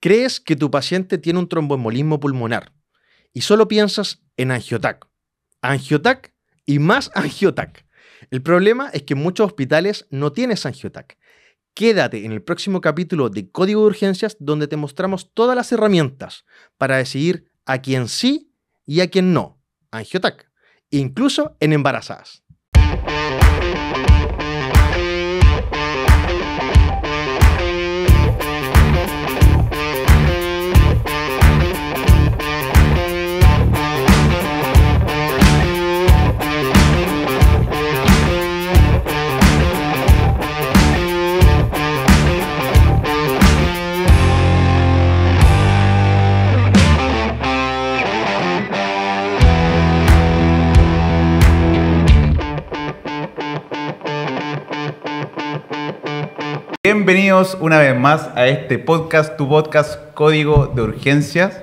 Crees que tu paciente tiene un tromboembolismo pulmonar y solo piensas en angiotac. Angiotac y más angiotac. El problema es que en muchos hospitales no tienes angiotac. Quédate en el próximo capítulo de Código de Urgencias, donde te mostramos todas las herramientas para decidir a quién sí y a quién no. Angiotac, incluso en embarazadas. Bienvenidos una vez más a este podcast, tu podcast Código de Urgencias.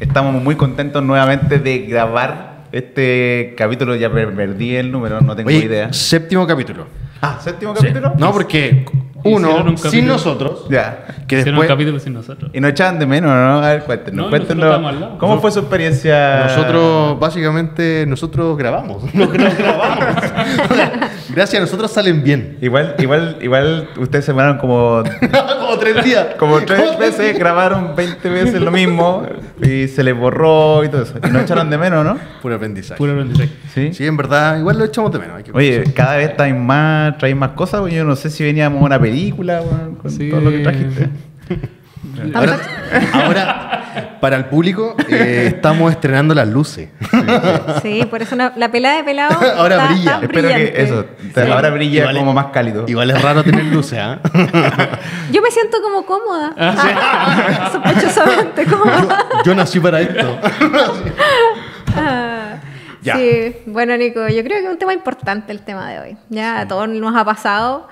Estamos muy contentos nuevamente de grabar este capítulo. Ya perdí el número, no tengo idea. Séptimo capítulo. Ah, ¿séptimo capítulo? No, porque uno sin nosotros. Ya. Que Hicieron después un capítulo sin nosotros. Y nos echaban de menos, ¿no? A ver, cuéntenos. No, Cuéntenos. nosotros estábamos al lado. ¿Cómo fue su experiencia? nosotros, básicamente, nosotros grabamos. Nos grabamos. O sea, gracias a nosotros salen bien. Igual ustedes se demoraron como Como 3 días. Como 3 veces, grabaron 20 veces lo mismo y se les borró y todo eso. Y nos echaron de menos, ¿no? Puro aprendizaje. Puro aprendizaje. Sí. Sí, en verdad, igual lo echamos de menos. Hay que Oye, cada vez traen más cosas. Yo no sé si veníamos a una película con Sí. todo lo que trajiste. Ahora, para el público, estamos estrenando las luces. Sí, por eso la pelada de pelado Ahora está brilla. tan Espero que brillante. eso, Sí. ahora brilla Igual como más cálido. Igual es raro tener luces, ¿ah? Yo me siento como cómoda. Sospechosamente cómoda. Yo nací para esto. Ah, Ya. Sí, bueno Nico, yo creo que es un tema importante el tema de hoy. Ya a todos nos ha pasado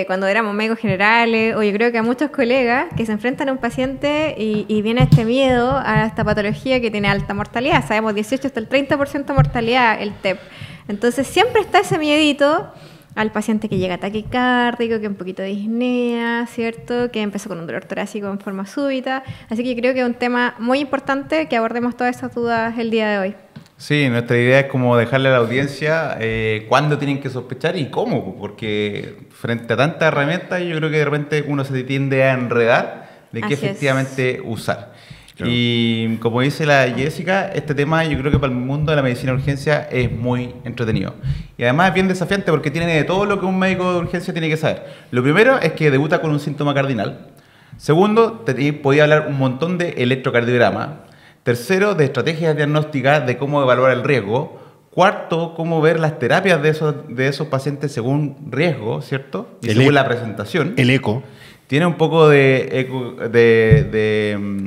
cuando éramos médicos generales, o yo creo que a muchos colegas que se enfrentan a un paciente y viene este miedo a esta patología que tiene alta mortalidad. Sabemos 18 hasta el 30% de mortalidad el TEP. Entonces siempre está ese miedito al paciente que llega taquicárdico, que un poquito de disnea, ¿cierto? Que empezó con un dolor torácico en forma súbita. Así que creo que es un tema muy importante que abordemos todas esas dudas el día de hoy. Sí, nuestra idea es como dejarle a la audiencia cuándo tienen que sospechar y cómo, porque frente a tantas herramientas yo creo que de repente uno se tiende a enredar de qué Así efectivamente usar. Claro. Y como dice la Jessica, este tema yo creo que para el mundo de la medicina de urgencia es muy entretenido. Y además es bien desafiante porque tiene de todo lo que un médico de urgencia tiene que saber. Lo primero es que debuta con un síntoma cardinal. Segundo, podía hablar un montón de electrocardiograma. Tercero, de estrategias diagnósticas de cómo evaluar el riesgo. Cuarto, cómo ver las terapias de esos pacientes según riesgo, ¿cierto? Y según la presentación. El eco. Tiene un poco de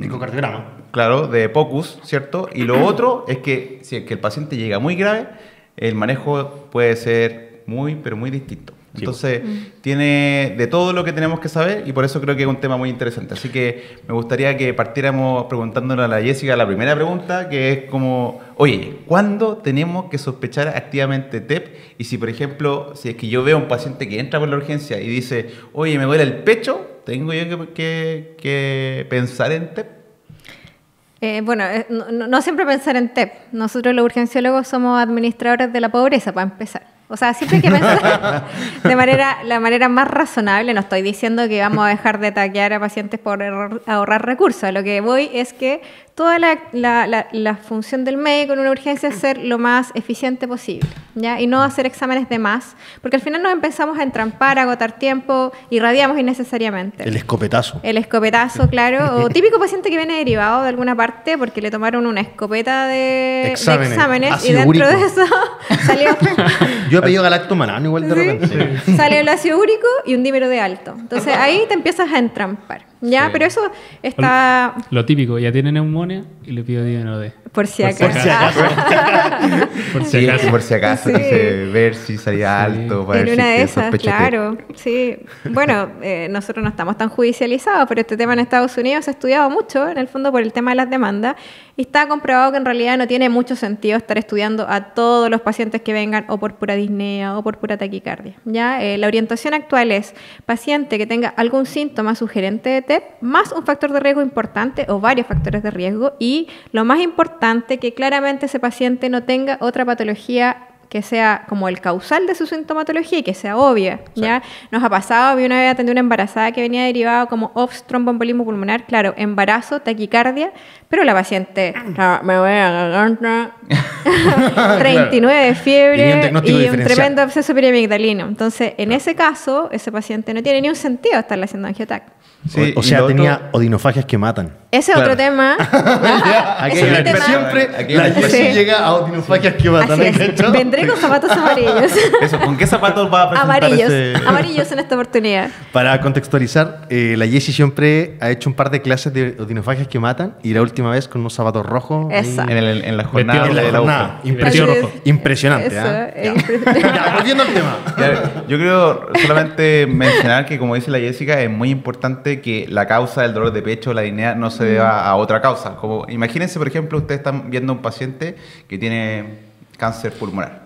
Ecocardiograma. claro, de POCUS, ¿cierto? Y lo otro es que si es que el paciente llega muy grave, el manejo puede ser muy, pero muy distinto. Entonces, tiene de todo lo que tenemos que saber y por eso creo que es un tema muy interesante. Así que me gustaría que partiéramos preguntándole a la Jessica la primera pregunta, que es como, oye, ¿cuándo tenemos que sospechar activamente TEP? Y si, por ejemplo, si es que yo veo a un paciente que entra por la urgencia y dice, oye, me duele el pecho, ¿tengo yo que pensar en TEP? No siempre pensar en TEP. Nosotros los urgenciólogos somos administradores de la pobreza, para empezar. O sea, siempre hay que pensar la manera más razonable. No estoy diciendo que vamos a dejar de taquear a pacientes por ahorrar recursos. A lo que voy es que toda la función del médico en una urgencia es ser lo más eficiente posible, ¿ya? Y no hacer exámenes de más, porque al final nos empezamos a entrampar, a agotar tiempo, irradiamos innecesariamente. El escopetazo. El escopetazo, claro. O típico paciente que viene derivado de alguna parte porque le tomaron una escopeta de exámenes y Ácido dentro úrico. de eso salió... Yo he pedido galactomanano igual de Sí. repente. Salió el ácido úrico y un dímero de alto. Entonces ahí te empiezas a entrampar, ¿ya? Sí. Pero eso está... Lo típico, ya tiene neumonía y le pido dímero D. Por si Por si acaso. acaso. Por si Sí, acaso. por si acaso, Sí. quise ver si salía Sí. alto, para En ver una si de que esas, sospecho que- claro, sí. Bueno, nosotros no estamos tan judicializados, pero este tema en Estados Unidos se ha estudiado mucho, en el fondo, por el tema de las demandas, y está comprobado que en realidad no tiene mucho sentido estar estudiando a todos los pacientes que vengan o por pura disnea o por pura taquicardia. ¿Ya? La orientación actual es paciente que tenga algún síntoma sugerente de TEP, más un factor de riesgo importante o varios factores de riesgo, y lo más importante, que claramente ese paciente no tenga otra patología que sea como el causal de su sintomatología y que sea obvia, ¿ya? Nos ha pasado, vi una vez atendí una embarazada que venía derivada como OBS, tromboembolismo pulmonar, claro, embarazo, taquicardia, pero la paciente, me voy a garganta, 39 de Tenía un fiebre diagnóstico y un diferencial. tremendo absceso periamigdalino. Entonces, en ese caso, ese paciente no tiene ni un sentido estarle haciendo angiotac. Sí, O y sea, lo otro- tenía odinofagias que matan. Ese es Claro. otro tema. Aquí Ese hay es una un tema. siempre- aquí hay la una- Jessie Sí. llega a odinofagias que matan. Así ¿me es. cachó? Vendré con zapatos amarillos. Eso, ¿con qué zapatos va a presentar Amarillos. ese...? Amarillos en esta oportunidad. Para contextualizar, la Jessie siempre ha hecho un par de clases de odinofagias que matan y la última vez con unos zapatos rojos. ahí- Esa. En la jornada En la de la jornada. UFA. Impresionante. Vestido rojo. Impresionante. Eso, ¿ah? es Ya. impresionante. Ya, volviendo al tema. Ya, yo creo solamente mencionar que, como dice la Jessica, es muy importante que la causa del dolor de pecho, la disnea, no se deba a otra causa. Como, imagínense, por ejemplo, ustedes están viendo a un paciente que tiene cáncer pulmonar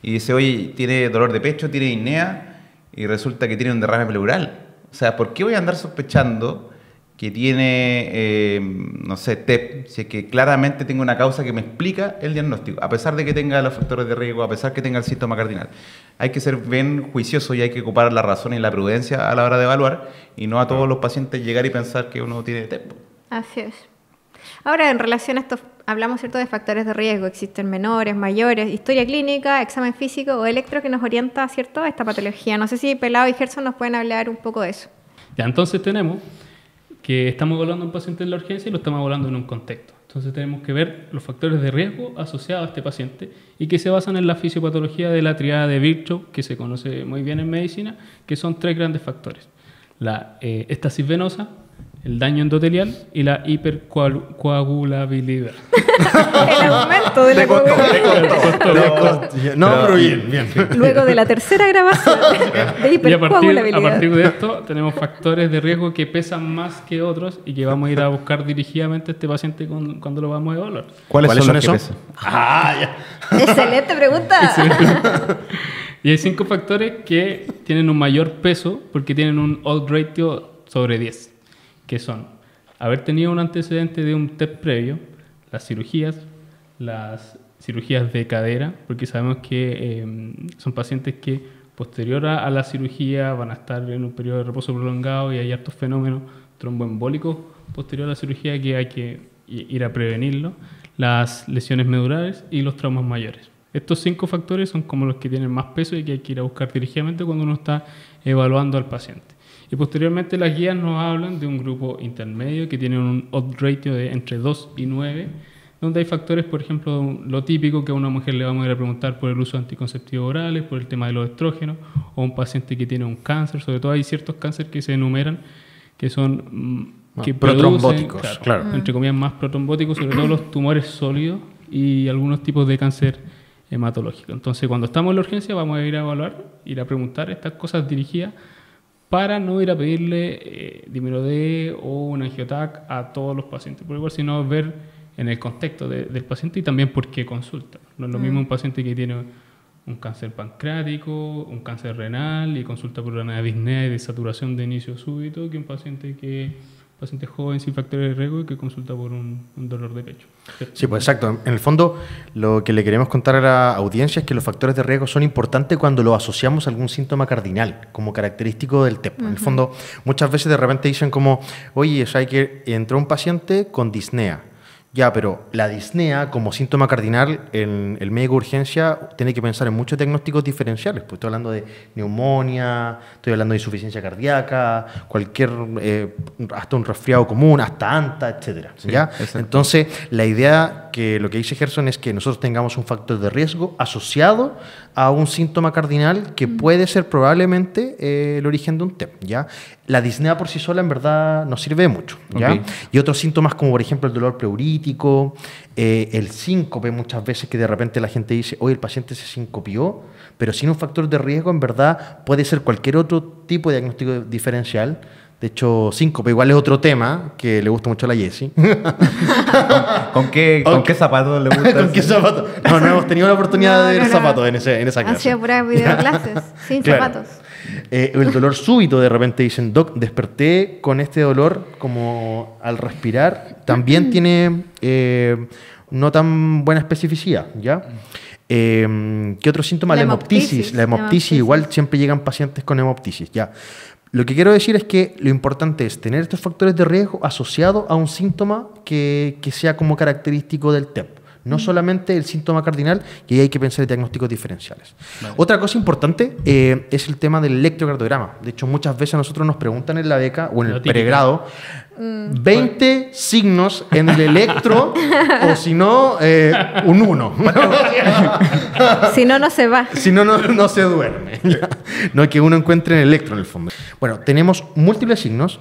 y dice, oye, tiene dolor de pecho, tiene disnea y resulta que tiene un derrame pleural. O sea, ¿por qué voy a andar sospechando que tiene, no sé, TEP, si es que claramente tengo una causa que me explica el diagnóstico, a pesar de que tenga los factores de riesgo, a pesar que tenga el síntoma cardinal? Hay que ser bien juicioso y hay que ocupar la razón y la prudencia a la hora de evaluar y no a todos los pacientes llegar y pensar que uno tiene TEP. Así es. Ahora, en relación a esto, hablamos, ¿cierto?, de factores de riesgo. Existen menores, mayores, historia clínica, examen físico o electro que nos orienta, ¿cierto?, a esta patología. No sé si Pelado y Gerson nos pueden hablar un poco de eso. Ya, entonces tenemos que estamos evaluando a un paciente en la urgencia y lo estamos evaluando en un contexto. Entonces tenemos que ver los factores de riesgo asociados a este paciente y que se basan en la fisiopatología de la triada de Virchow, que se conoce muy bien en medicina, que son 3 grandes factores. La estasis venosa, el daño endotelial y la hipercoagulabilidad. El aumento de la coagulabilidad. No, pero bien, bien. Luego de la tercera grabación de Y a hipercoagulabilidad. partir de esto tenemos factores de riesgo que pesan más que otros y que vamos a ir a buscar dirigidamente a este paciente cuando lo vamos a evaluar. ¿Cuáles son los que esos? pesan? Ah, ya. Excelente pregunta. Y hay 5 factores que tienen un mayor peso porque tienen un odds ratio sobre 10, que son haber tenido un antecedente de un TEP previo, las cirugías de cadera, porque sabemos que son pacientes que posterior a la cirugía van a estar en un periodo de reposo prolongado y hay hartos fenómenos tromboembólicos posterior a la cirugía que hay que ir a prevenirlo, las lesiones medulares y los traumas mayores. Estos 5 factores son como los que tienen más peso y que hay que ir a buscar dirigidamente cuando uno está evaluando al paciente. Y posteriormente las guías nos hablan de un grupo intermedio que tiene un odds ratio de entre 2 y 9, donde hay factores, por ejemplo, lo típico que a una mujer le vamos a ir a preguntar por el uso de anticonceptivos orales, por el tema de los estrógenos, o un paciente que tiene un cáncer, sobre todo hay ciertos cánceres que se enumeran que son que protrombóticos, producen, claro. entre comillas, más protrombóticos, sobre todo los tumores sólidos y algunos tipos de cáncer hematológico. Entonces, cuando estamos en la urgencia, vamos a ir a evaluar, ir a preguntar estas cosas dirigidas para no ir a pedirle Dimerode o un angiotac a todos los pacientes, por igual, sino ver en el contexto del paciente y también por qué consulta. No es lo mismo un paciente que tiene un cáncer pancreático, un cáncer renal y consulta por una disnea y desaturación de inicio súbito que un paciente joven sin factores de riesgo y que consulta por un dolor de pecho. ¿Cierto? Sí, pues exacto. En el fondo, lo que le queremos contar a la audiencia es que los factores de riesgo son importantes cuando los asociamos a algún síntoma cardinal, como característico del TEP. En el fondo, muchas veces de repente dicen como, oye, o sea, hay que entró un paciente con disnea. Ya, pero la disnea como síntoma cardinal, el médico de urgencia tiene que pensar en muchos diagnósticos diferenciales. Pues estoy hablando de neumonía, estoy hablando de insuficiencia cardíaca, cualquier, hasta un resfriado común, hasta ANTA, etcétera. Sí, ¿ya? exacto. Entonces, la idea que lo que dice Gerson es que nosotros tengamos un factor de riesgo asociado a un síntoma cardinal que puede ser probablemente el origen de un TEP, ¿ya? La disnea por sí sola en verdad no sirve de mucho, ¿ya? Ok. Y otros síntomas como por ejemplo el dolor pleurítico, el síncope muchas veces que de repente la gente dice, oye, el paciente se sincopió, pero sin un factor de riesgo en verdad puede ser cualquier otro tipo de diagnóstico diferencial. De hecho, síncope igual es otro tema que le gusta mucho a la Jessie. ¿Con qué zapatos le gusta? ¿Con qué zapatos? No hemos tenido la oportunidad de ver zapatos en esa Han clase. sido puras videoclases, sin Claro. zapatos. El dolor súbito, de repente dicen, Doc, desperté con este dolor como al respirar. También tiene no tan buena especificidad, ¿ya? ¿Qué otro síntoma? La hemoptisis. La hemoptisis, igual siempre llegan pacientes con hemoptisis, ¿ya? Lo que quiero decir es que lo importante es tener estos factores de riesgo asociados a un síntoma que sea como característico del TEP. No solamente el síntoma cardinal, y ahí hay que pensar en diagnósticos diferenciales. Vale. Otra cosa importante es el tema del electrocardiograma. De hecho, muchas veces a nosotros nos preguntan en la beca o en el pregrado 20 signos en el electro o si no, un 1. Si no, no se va. Si no, no se duerme. No, que uno encuentre en el electro en el fondo. Bueno, tenemos múltiples signos.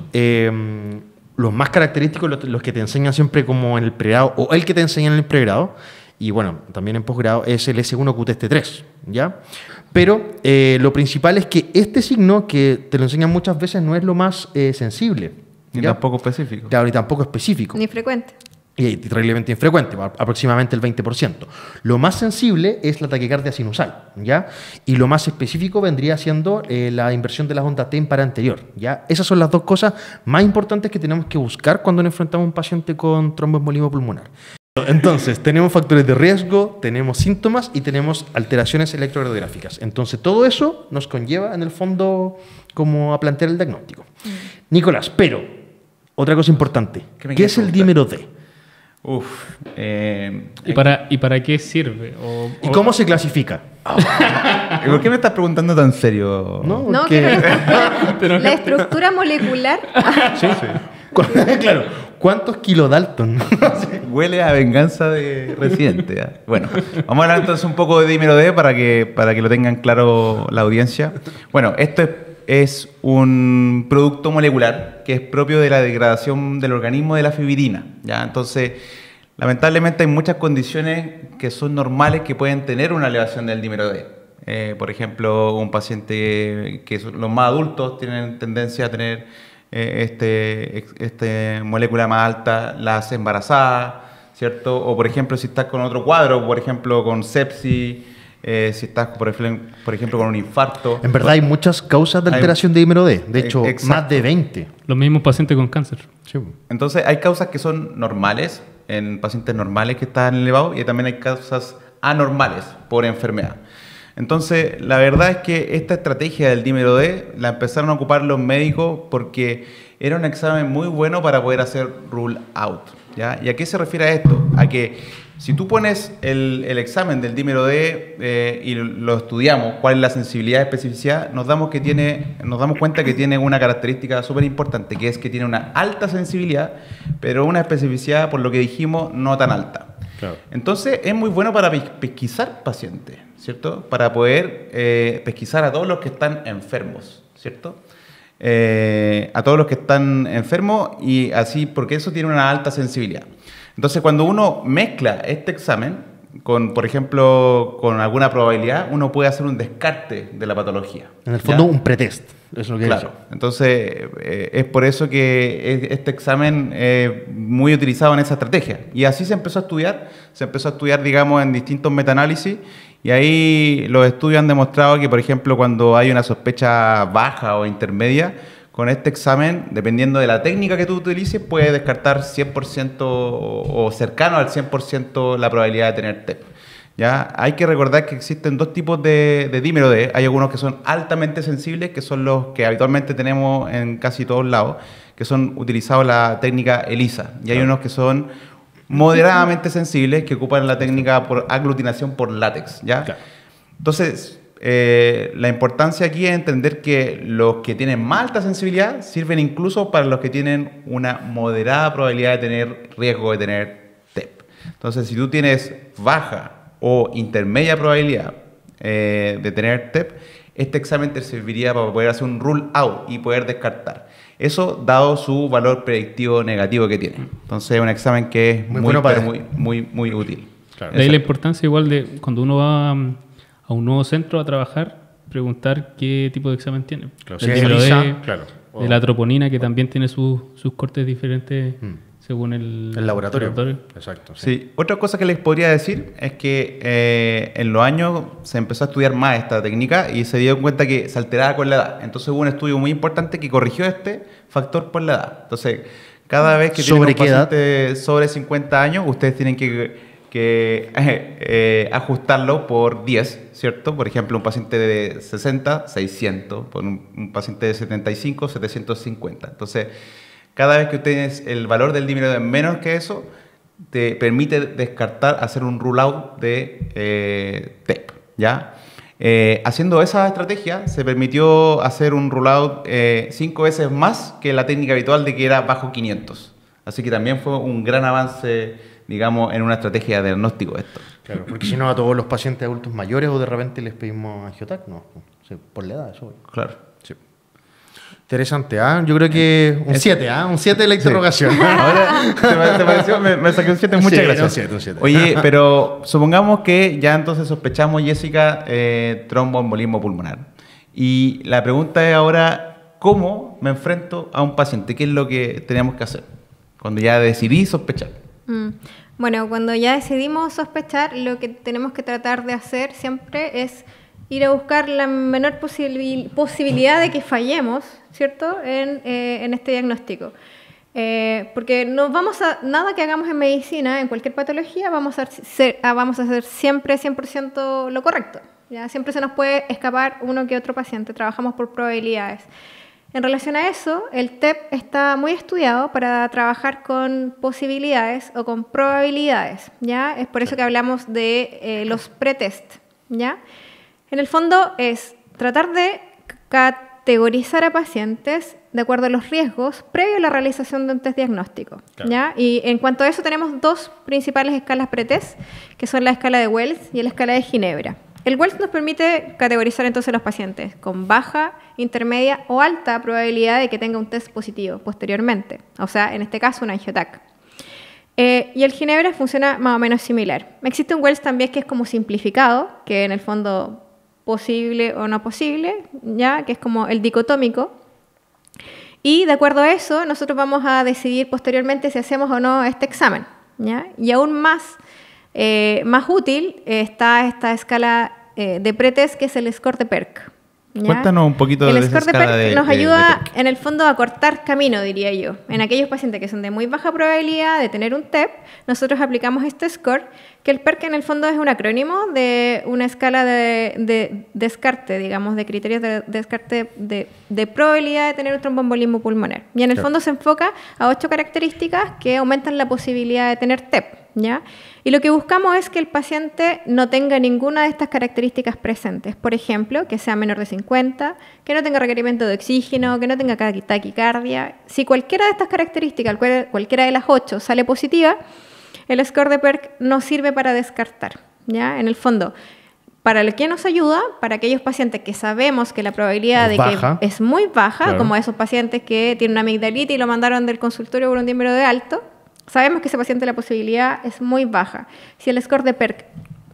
Los más característicos, los que te enseñan siempre como en el pregrado, o el que te enseñan en el pregrado, y bueno, también en posgrado, es el S1QTST3, ¿ya? Pero lo principal es que este signo, que te lo enseñan muchas veces, no es lo más sensible. Ni ¿ya? tampoco específico. Claro, ni tampoco específico. Ni frecuente. Y terriblemente infrecuente, aproximadamente el 20%. Lo más sensible es la taquicardia sinusal, ¿ya? Y lo más específico vendría siendo la inversión de las ondas T en par anterior, ¿ya? Esas son las dos cosas más importantes que tenemos que buscar cuando nos enfrentamos a un paciente con tromboembolismo pulmonar. Entonces, tenemos factores de riesgo, tenemos síntomas y tenemos alteraciones electrocardiográficas. Entonces, todo eso nos conlleva, en el fondo, como a plantear el diagnóstico. Nicolás, pero, otra cosa importante, ¿qué es el dímero D? ¿Y para qué sirve? ¿Y cómo se clasifica? ¿Y por qué me estás preguntando tan serio? No, No, porque... la estructura molecular. Sí. Claro, ¿cuántos kilodalton? Huele a venganza de Residente. ¿eh? Bueno, vamos a hablar entonces un poco de dímero D para que lo tengan claro la audiencia. Bueno, esto es un producto molecular que es propio de la degradación del organismo de la fibrina, ¿ya? Entonces, lamentablemente hay muchas condiciones que son normales que pueden tener una elevación del dímero D. Por ejemplo, un paciente que los más adultos tienen tendencia a tener molécula más alta, las embarazadas, ¿cierto? O por ejemplo, si estás con otro cuadro, por ejemplo, con sepsis, si estás, por ejemplo, con un infarto. En verdad hay muchas causas de alteración de dímero D. De hecho, Exacto. más de 20. Los mismos pacientes con cáncer. Sí. Entonces, hay causas que son normales, en pacientes normales que están elevados, y también hay causas anormales por enfermedad. Entonces, la verdad es que esta estrategia del dímero D la empezaron a ocupar los médicos porque era un examen muy bueno para poder hacer rule out, ¿ya? ¿Y a qué se refiere a esto? A que si tú pones el examen del dímero D y lo estudiamos, cuál es la sensibilidad y especificidad, nos damos cuenta que tiene una característica súper importante, que es que tiene una alta sensibilidad, pero una especificidad, por lo que dijimos, no tan alta. Claro. Entonces, es muy bueno para pesquisar pacientes, ¿cierto? Para poder pesquisar a todos los que están enfermos, ¿cierto? A todos los que están enfermos, y así, porque eso tiene una alta sensibilidad. Entonces, cuando uno mezcla este examen con, por ejemplo, con alguna probabilidad, uno puede hacer un descarte de la patología. En el fondo, ¿ya? un pretest. Eso es lo que Claro. Entonces, es por eso que este examen es muy utilizado en esa estrategia. Y así se empezó a estudiar. Se empezó a estudiar, digamos, en distintos metaanálisis. Y ahí los estudios han demostrado que, por ejemplo, cuando hay una sospecha baja o intermedia, con este examen, dependiendo de la técnica que tú utilices, puedes descartar 100% o cercano al 100% la probabilidad de tener TEP. ¿Ya? Hay que recordar que existen dos tipos de dímero D. Hay algunos que son altamente sensibles, que son los que habitualmente tenemos en casi todos lados, que son utilizados la técnica ELISA. Y hay unos que son moderadamente sensibles, que ocupan la técnica por aglutinación por látex, ¿ya? Claro. Entonces, la importancia aquí es entender que los que tienen más alta sensibilidad sirven incluso para los que tienen una moderada probabilidad de tener riesgo de tener TEP. Entonces, si tú tienes baja o intermedia probabilidad de tener TEP, este examen te serviría para poder hacer un rule out y poder descartar. Eso dado su valor predictivo negativo que tiene. Entonces, es un examen que es Muy bueno para muy útil. Claro. De ahí la importancia igual de cuando uno va a un nuevo centro a trabajar, preguntar qué tipo de examen tiene. Claro, Del si es número ELISA, D, claro. de la troponina, que también tiene sus cortes diferentes según El laboratorio. Exacto. Sí. Otra cosa que les podría decir es que en los años se empezó a estudiar más esta técnica y se dio cuenta que se alteraba con la edad. Entonces hubo un estudio muy importante que corrigió este factor por la edad. Entonces, cada vez que tienen un paciente sobre 50 años, ustedes tienen que ajustarlo por 10, ¿cierto? Por ejemplo, un paciente de 60, 600, por un paciente de 75, 750. Entonces, cada vez que ustedes el valor del dímero es menos que eso, te permite descartar, hacer un rule out de TEP, ¿ya? Haciendo esa estrategia, se permitió hacer un rule out 5 veces más que la técnica habitual de que era bajo 500. Así que también fue un gran avance, digamos, en una estrategia de diagnóstico esto. Claro, porque si no a todos los pacientes adultos mayores o de repente les pedimos angiotac, no, por la edad, eso. Claro. Sí. Interesante, ¿ah? Yo creo que un 7, ¿ah? Un 7 de la interrogación. Sí. Ahora, ¿te pareció? Me saqué un 7, muchas gracias. Un 7. Oye, pero supongamos que ya entonces sospechamos, Jessica, tromboembolismo pulmonar. Y la pregunta es ahora, ¿cómo me enfrento a un paciente? ¿Qué es lo que tenemos que hacer cuando ya decidí sospechar? Bueno, cuando ya decidimos sospechar, lo que tenemos que tratar de hacer siempre es ir a buscar la menor posibilidad de que fallemos, ¿cierto?, en este diagnóstico. Porque nada que hagamos en medicina, en cualquier patología, vamos a hacer siempre 100% lo correcto. ¿Ya? Siempre se nos puede escapar uno que otro paciente, trabajamos por probabilidades. En relación a eso, el TEP está muy estudiado para trabajar con posibilidades o con probabilidades, ¿ya? Es por eso que hablamos de los pretest, ¿ya? En el fondo es tratar de categorizar a pacientes de acuerdo a los riesgos previo a la realización de un test diagnóstico, ¿ya? Y en cuanto a eso tenemos dos principales escalas pretest, que son la escala de Wells y la escala de Ginebra. El Wells nos permite categorizar entonces los pacientes con baja, intermedia o alta probabilidad de que tenga un test positivo posteriormente, o sea, en este caso un angiotac. Y el Ginebra funciona más o menos similar. Existe un Wells también que es como simplificado, que en el fondo posible o no posible, ¿ya? Que es como el dicotómico. Y de acuerdo a eso, nosotros vamos a decidir posteriormente si hacemos o no este examen, ¿ya? Y aún más útil está esta escala de pretest, que es el score de PERC. ¿Ya? Cuéntanos un poquito de esa escala de PERC. Nos ayuda en el fondo a cortar camino, diría yo. En aquellos pacientes que son de muy baja probabilidad de tener un TEP, nosotros aplicamos este score, que el PERC en el fondo es un acrónimo de una escala de descarte, digamos, de criterios de descarte de probabilidad de tener un tromboembolismo pulmonar. Y en el fondo se enfoca a 8 características que aumentan la posibilidad de tener TEP, ¿ya? Y lo que buscamos es que el paciente no tenga ninguna de estas características presentes. Por ejemplo, que sea menor de 50, que no tenga requerimiento de oxígeno, que no tenga taquicardia. Si cualquiera de estas características, cualquiera de las 8, sale positiva, el score de PERC nos sirve para descartar, ¿ya? En el fondo, para lo que nos ayuda, para aquellos pacientes que sabemos que la probabilidad de que es muy baja, claro, como esos pacientes que tienen una amigdalitis y lo mandaron del consultorio por un dímero de alto, sabemos que ese paciente la posibilidad es muy baja. Si el score de PERC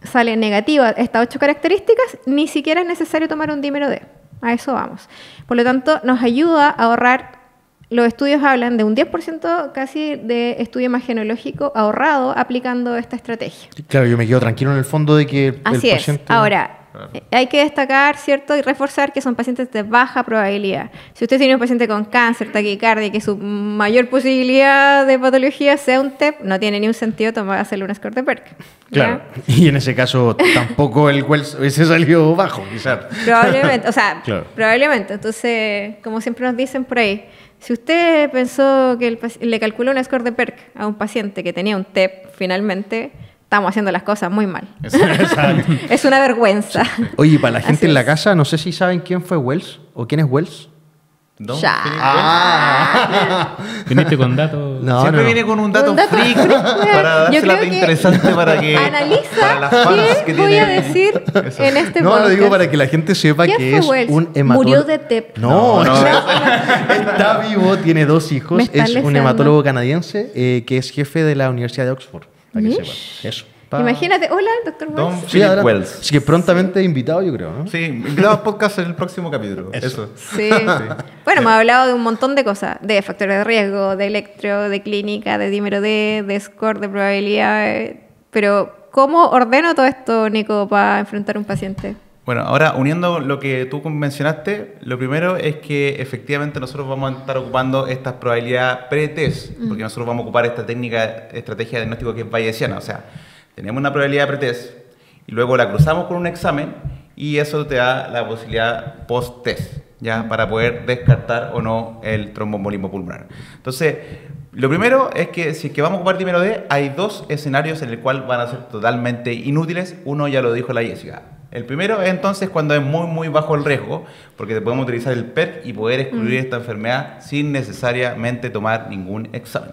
sale negativa, estas 8 características, ni siquiera es necesario tomar un dímero D. A eso vamos. Por lo tanto, nos ayuda a ahorrar. Los estudios hablan de un 10% casi de estudio imagenológico ahorrado aplicando esta estrategia. Claro, yo me quedo tranquilo en el fondo de que Así el es. paciente... Ahora, hay que destacar, ¿cierto?, y reforzar que son pacientes de baja probabilidad. Si usted tiene un paciente con cáncer, taquicardia, y que su mayor posibilidad de patología sea un TEP, no tiene ni un sentido hacerle un score de PERC. Claro, y en ese caso tampoco el Wells hubiese salido bajo, quizás. Probablemente, o sea, claro, probablemente. Entonces, como siempre nos dicen por ahí, si usted pensó que le calculó un score de PERC a un paciente que tenía un TEP, finalmente estamos haciendo las cosas muy mal. Es una vergüenza. Oye, para la gente en la casa, no sé si saben quién fue Wells o quién es Wells. Don Ya. Philip Viniste con datos. No, Siempre no. viene con un dato Un dato freak freak, para yo dársela creo que interesante para que para Analiza las fans qué que voy tiene a decir Eso. en este No, podcast. lo digo para que la gente sepa ¿Qué que fue es Wells? un hematólogo. Murió de TEP. No, No, está vivo, tiene 2 hijos, Me están es un leseando. hematólogo canadiense que es jefe de la Universidad de Oxford. Para que Mish. sepan. Eso. Imagínate, hola, doctor Don Wells. Sí, Philip adelante. Wells. Así que prontamente invitado, yo creo, ¿no? Sí, invitados podcast en el próximo capítulo. Eso. Sí. Bueno, hemos hablado de un montón de cosas, de factores de riesgo, de electro, de clínica, de dímero D, de score, de probabilidad, pero ¿cómo ordeno todo esto, Nico, para enfrentar a un paciente? Bueno, ahora uniendo lo que tú mencionaste, lo primero es que efectivamente nosotros vamos a estar ocupando esta probabilidad pre-test, porque nosotros vamos a ocupar esta estrategia de diagnóstico que es bayesiana, o sea, tenemos una probabilidad pre-test y luego la cruzamos con un examen y eso te da la posibilidad post-test, ya, para poder descartar o no el tromboembolismo pulmonar. Entonces, lo primero es que si es que vamos a ocupar dímero D, hay 2 escenarios en el cual van a ser totalmente inútiles. Uno ya lo dijo la Jessica. El primero es entonces cuando es muy muy bajo el riesgo, porque podemos utilizar el PERC y poder excluir esta enfermedad sin necesariamente tomar ningún examen.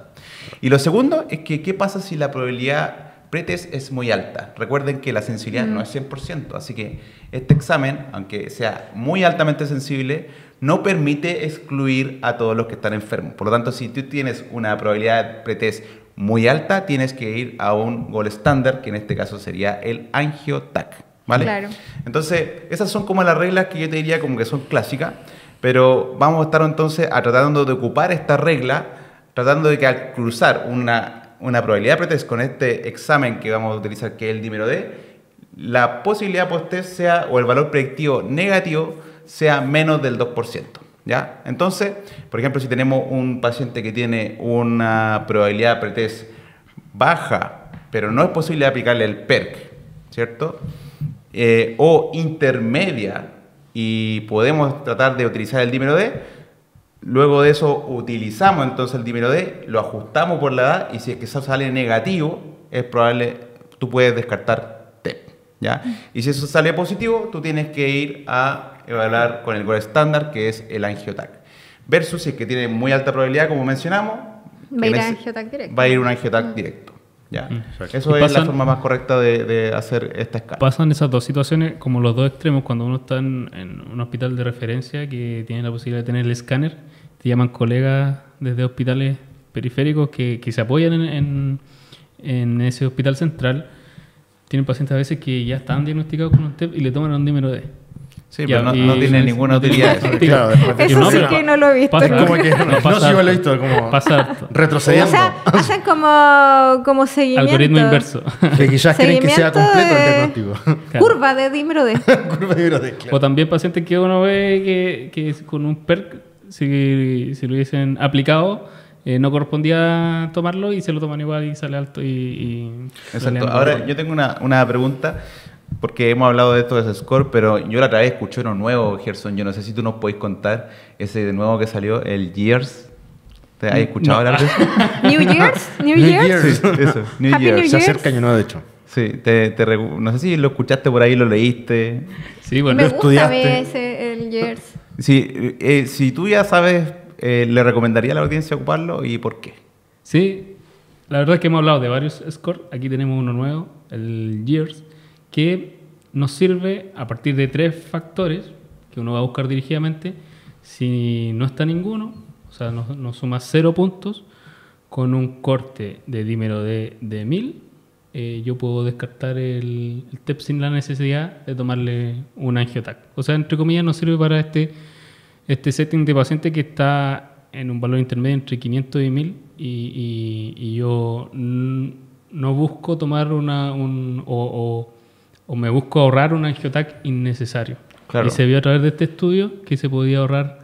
Y lo segundo es que ¿qué pasa si la probabilidad pretest es muy alta? Recuerden que la sensibilidad no es 100%, así que este examen, aunque sea muy altamente sensible, no permite excluir a todos los que están enfermos. Por lo tanto, si tú tienes una probabilidad pretest muy alta, tienes que ir a un gold standard, que en este caso sería el angiotac. ¿Vale? Claro. Entonces, esas son como las reglas que yo te diría como que son clásicas, pero vamos a estar entonces tratando de ocupar esta regla, tratando de que al cruzar una probabilidad pretest con este examen que vamos a utilizar, que es el dímero D, la posibilidad post-test sea, o el valor predictivo negativo, sea menos del 2%. ¿Ya? Entonces, por ejemplo, si tenemos un paciente que tiene una probabilidad pretest baja, pero no es posible aplicarle el PERC, ¿cierto? O intermedia y podemos tratar de utilizar el dímero D, luego de eso utilizamos entonces el dímero D, lo ajustamos por la edad y si es que eso sale negativo, es probable, tú puedes descartar TEP, ¿ya? Y si eso sale positivo, tú tienes que ir a evaluar con el gold estándar, que es el angiotac. Versus si es que tiene muy alta probabilidad, como mencionamos, Va a ir a angiotac directo. va a ir un angiotac directo. ¿Ya? Eso Y es la pasan- forma más correcta de hacer esta escala. Pasan esas dos situaciones como los dos extremos cuando uno está en un hospital de referencia que tiene la posibilidad de tener el escáner, te llaman colegas desde hospitales periféricos que se apoyan en ese hospital central. Tienen pacientes a veces que ya están diagnosticados con un TEP y le toman un dímero D. Sí, Ya, pero y no tiene ninguna utilidad eso. Claro, después de- Eso no, sí pero- que no lo he visto. Pasa- como que- no, pasa sí, yo lo he harto. visto como- Pasa harto. O retrocediendo. sea, hacen como seguimiento. Algoritmo inverso. que quizás quieren que sea seguimiento completo el de- diagnóstico. Claro. Curva de dímero D. Curva de dímero D, claro. O también pacientes que uno ve que con un PERC, si lo hubiesen aplicado, no correspondía tomarlo y se lo toman igual y sale alto y Exacto. sale Ahora, alto. yo tengo una pregunta, porque hemos hablado de esto de ese score, pero yo la otra vez escuché uno nuevo, Gerson. Yo no sé si tú nos podéis contar ese de nuevo que salió, el Years. ¿Te has escuchado hablar de eso? New Year's. New New Year's. Year's. Sí, eso, New Happy Year. New Se Year's. acerca año nuevo, de hecho. Sí, no sé si lo escuchaste por ahí, lo leíste. Sí, bueno, Me lo gusta estudiaste. ese, el Year's. Sí, si tú ya sabes, ¿le recomendaría a la audiencia ocuparlo y por qué? sí, la verdad es que hemos hablado de varios scores. Aquí tenemos uno nuevo, el Years, que nos sirve a partir de 3 factores que uno va a buscar dirigidamente. Si no está ninguno, o sea, nos suma 0 puntos, con un corte de dímero de 1000, yo puedo descartar el TEP sin la necesidad de tomarle un angiotac. O sea, entre comillas, nos sirve para este setting de paciente que está en un valor intermedio entre 500 y 1000 y yo no busco tomar o me busco ahorrar un angiotac innecesario. Claro. Y se vio a través de este estudio que se podía ahorrar